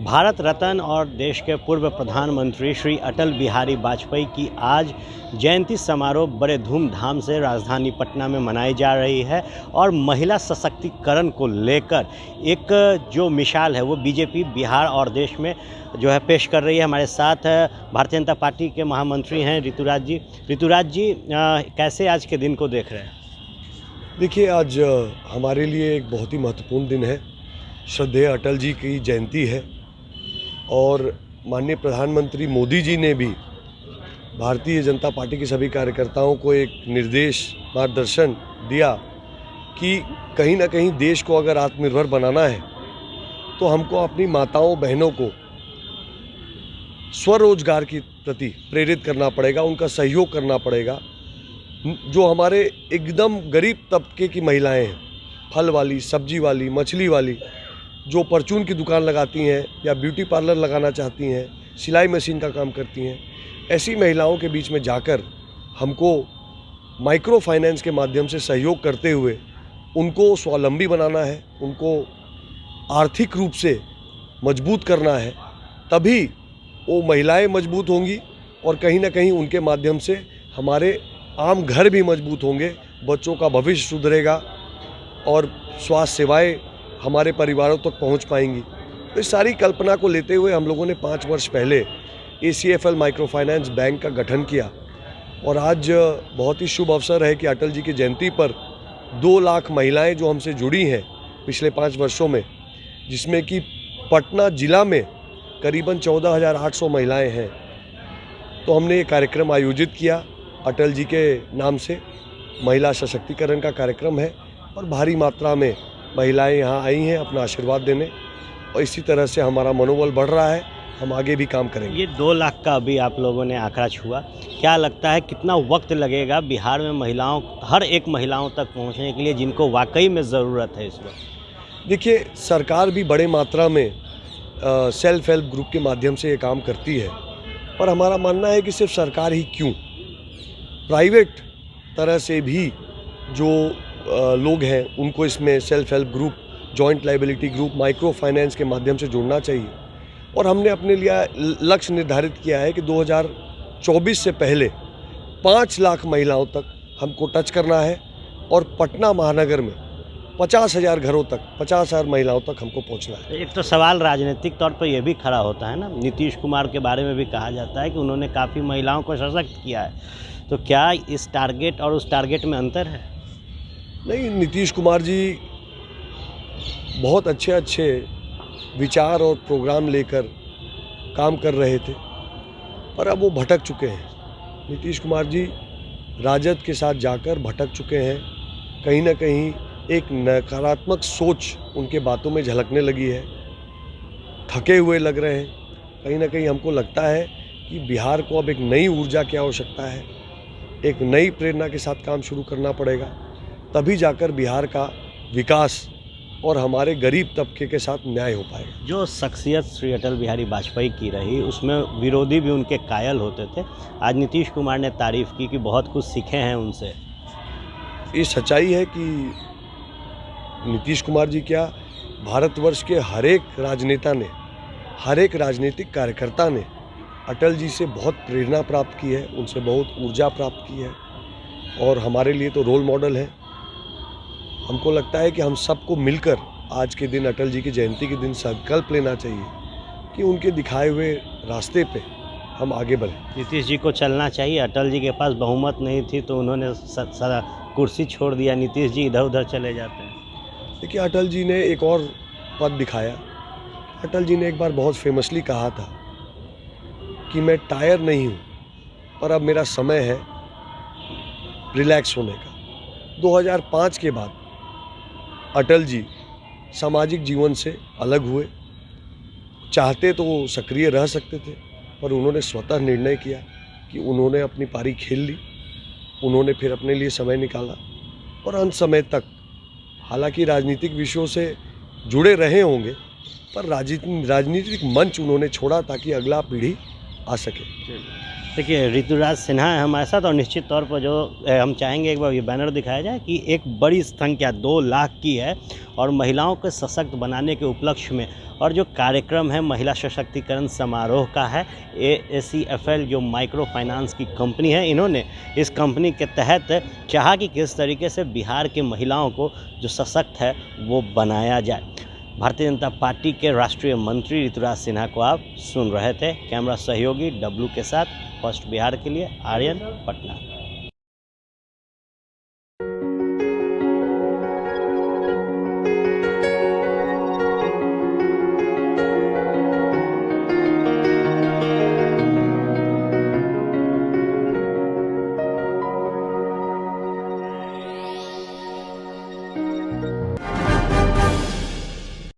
भारत रत्न और देश के पूर्व प्रधानमंत्री श्री अटल बिहारी वाजपेयी की आज जयंती समारोह बड़े धूमधाम से राजधानी पटना में मनाई जा रही है और महिला सशक्तिकरण को लेकर एक जो मिसाल है वो बीजेपी बिहार और देश में जो है पेश कर रही है। हमारे साथ भारतीय जनता पार्टी के महामंत्री हैं ऋतुराज जी। कैसे आज के दिन को देख रहे हैं? देखिए, आज हमारे लिए एक बहुत ही महत्वपूर्ण दिन है। श्रद्धेय अटल जी की जयंती है और माननीय प्रधानमंत्री मोदी जी ने भी भारतीय जनता पार्टी के सभी कार्यकर्ताओं को एक निर्देश मार्गदर्शन दिया कि कहीं ना कहीं देश को अगर आत्मनिर्भर बनाना है तो हमको अपनी माताओं बहनों को स्वरोजगार के प्रति प्रेरित करना पड़ेगा, उनका सहयोग करना पड़ेगा। जो हमारे एकदम गरीब तबके की महिलाएं हैं, फल वाली, सब्जी वाली, मछली वाली, जो परचून की दुकान लगाती हैं या ब्यूटी पार्लर लगाना चाहती हैं, सिलाई मशीन का काम करती हैं, ऐसी महिलाओं के बीच में जाकर हमको माइक्रो फाइनेंस के माध्यम से सहयोग करते हुए उनको स्वावलंबी बनाना है, उनको आर्थिक रूप से मजबूत करना है। तभी वो महिलाएं मजबूत होंगी और कहीं ना कहीं उनके माध्यम से हमारे आम घर भी मजबूत होंगे, बच्चों का भविष्य सुधरेगा और स्वास्थ्य सेवाएं हमारे परिवारों तक पहुंच पाएंगी। तो इस सारी कल्पना को लेते हुए हम लोगों ने 5 वर्ष पहले ACFL माइक्रो फाइनेंस बैंक का गठन किया और आज बहुत ही शुभ अवसर है कि अटल जी की जयंती पर 2 लाख महिलाएं जो हमसे जुड़ी हैं पिछले 5 वर्षों में, जिसमें कि पटना जिला में करीबन 14,800 महिलाएं हैं। तो हमने ये कार्यक्रम आयोजित किया अटल जी के नाम से। महिला सशक्तिकरण का कार्यक्रम है और भारी मात्रा में महिलाएं यहाँ आई हैं अपना आशीर्वाद देने और इसी तरह से हमारा मनोबल बढ़ रहा है। हम आगे भी काम करेंगे। ये 2 लाख का अभी आप लोगों ने आंकड़ा छुआ, क्या लगता है कितना वक्त लगेगा बिहार में महिलाओं, हर एक महिलाओं तक पहुँचने के लिए जिनको वाकई में ज़रूरत है इस वक्त? देखिए, सरकार भी बड़े मात्रा में सेल्फ हेल्प ग्रुप के माध्यम से ये काम करती है, पर हमारा मानना है कि सिर्फ सरकार ही क्यों, प्राइवेट तरह से भी जो लोग हैं उनको इसमें self help group, joint liability group, micro finance के माध्यम से जोड़ना चाहिए। और हमने अपने लिए लक्ष्य निर्धारित किया है कि 2024 से पहले 5 लाख महिलाओं तक हमको टच करना है और पटना महानगर में 50,000 घरों तक, 50,000 महिलाओं तक हमको पहुंचना है। एक तो सवाल राजनीतिक तौर पर यह भी खड़ा होता है ना, नीतीश कुमार के बारे में भी कहा जाता है कि उन्होंने काफ़ी महिलाओं को सशक्त किया है, तो क्या इस टारगेट और उस टारगेट में अंतर है? नहीं, नीतीश कुमार जी बहुत अच्छे विचार और प्रोग्राम लेकर काम कर रहे थे, पर अब वो भटक चुके हैं। नीतीश कुमार जी राजद के साथ जाकर भटक चुके हैं। कहीं ना कहीं एक नकारात्मक सोच उनके बातों में झलकने लगी है, थके हुए लग रहे हैं। कहीं ना कहीं हमको लगता है कि बिहार को अब एक नई ऊर्जा की आवश्यकता है, एक नई प्रेरणा के साथ काम शुरू करना पड़ेगा, तभी जाकर बिहार का विकास और हमारे गरीब तबके के साथ न्याय हो पाएगा। जो शख्सियत श्री अटल बिहारी वाजपेयी की रही, उसमें विरोधी भी उनके कायल होते थे। आज नीतीश कुमार ने तारीफ़ की कि बहुत कुछ सीखे हैं उनसे। ये सच्चाई है कि नीतीश कुमार जी क्या, भारतवर्ष के हर एक राजनेता ने, हर एक राजनीतिक कार्यकर्ता ने अटल जी से बहुत प्रेरणा प्राप्त की है, उनसे बहुत ऊर्जा प्राप्त की है और हमारे लिए तो रोल मॉडल है। हमको लगता है कि हम सबको मिलकर आज के दिन, अटल जी की जयंती के दिन, संकल्प लेना चाहिए कि उनके दिखाए हुए रास्ते पे हम आगे बढ़ें। नीतीश जी को चलना चाहिए। अटल जी के पास बहुमत नहीं थी तो उन्होंने सारा कुर्सी छोड़ दिया, नीतीश जी इधर उधर चले जाते हैं। देखिए, अटल जी ने एक और पद दिखाया। अटल जी ने एक बार बहुत फेमसली कहा था कि मैं टायर नहीं हूँ, पर अब मेरा समय है रिलैक्स होने का। 2005 के बाद अटल जी सामाजिक जीवन से अलग हुए। चाहते तो वो सक्रिय रह सकते थे, पर उन्होंने स्वतः निर्णय किया कि उन्होंने अपनी पारी खेल ली। उन्होंने फिर अपने लिए समय निकाला और अंत समय तक, हालांकि राजनीतिक विषयों से जुड़े रहे होंगे, पर राजनीतिक मंच उन्होंने छोड़ा ताकि अगला पीढ़ी आ सके। देखिए, ऋतुराज सिन्हा है हमारे साथ और निश्चित तौर पर जो हम चाहेंगे एक बार ये बैनर दिखाया जाए कि एक बड़ी संख्या 2 लाख की है और महिलाओं को सशक्त बनाने के उपलक्ष्य में और जो कार्यक्रम है महिला सशक्तिकरण समारोह का है। AACFL जो माइक्रो फाइनेंस की कंपनी है, इन्होंने इस कंपनी के तहत चाहा कि किस तरीके से बिहार की महिलाओं को जो सशक्त है वो बनाया जाए। भारतीय जनता पार्टी के राष्ट्रीय मंत्री ऋतुराज सिन्हा को आप सुन रहे थे। कैमरा सहयोगी डब्लू के साथ फर्स्ट बिहार के लिए आर्यन, पटना।